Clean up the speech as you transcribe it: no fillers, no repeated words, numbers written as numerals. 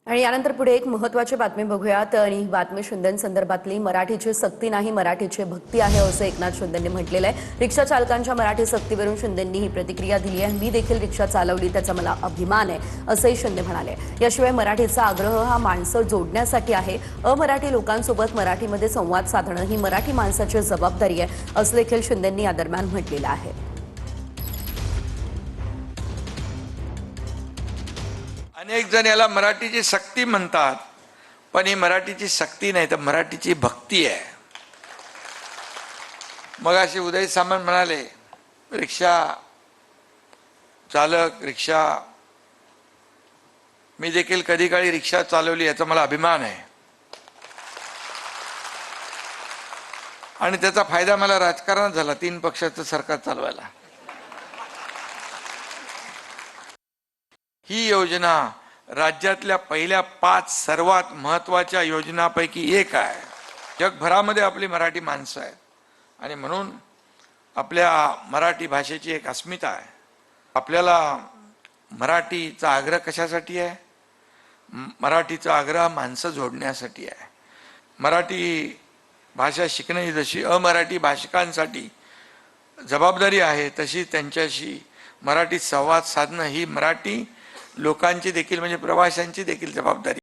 आणि यानंतर पुढे एक महत्त्वाची बातमी बघूयात आणि ही बातमी शिंदेंसंदर्भातली मराठीची सक्ती नाही मराठीची भक्ती आहे असं एकनाथ शिंदेंनी म्हटलेलं आहे। रिक्षा चालकांच्या मराठी सक्तीवरून शिंदेंनी ही प्रतिक्रिया दिली आहे। मी देखील रिक्षा चालवली त्याचा मला अभिमान आहे असंही शिंदे म्हणाले। याशिवाय मराठीचा आग्रह हा माणसं जोडण्यासाठी आहे। अमराठी लोकांसोबत मराठीमध्ये संवाद साधणं ही मराठी माणसाची जबाबदारी आहे असं देखील शिंदेंनी या दरम्यान म्हटलेलं आहे। अनेक जण याला मराठीची सक्ती म्हणतात, पण ही मराठीची सक्ती नाही तर मराठीची भक्ती आहे। मग असे उदय सामंत म्हणाले, रिक्षा चालक रिक्षा मी देखील कधी काळी रिक्षा चालवली याचा मला अभिमान आहे आणि त्याचा फायदा मला राजकारणात झाला 3 पक्षाचं सरकार चालवायला। ही योजना राज्यातल्या पहिल्या 5 सर्वात महत्त्वाच्या योजनांपैकी एक आहे। जगभरामध्ये आपली मराठी माणसं आहेत आणि म्हणून आपल्या मराठी भाषेची एक अस्मिता आहे। आपल्याला मराठीचा आग्रह कशासाठी आहे? मराठीचा आग्रह माणसं जोडण्यासाठी आहे। मराठी भाषा शिकणे ही जशी अमराठी भाषिकांसाठी जबाबदारी आहे, तशी त्यांच्याशी मराठी संवाद साधणं ही मराठी लोकांची देखील म्हणजे प्रवाशांची देखील जबाबदारी।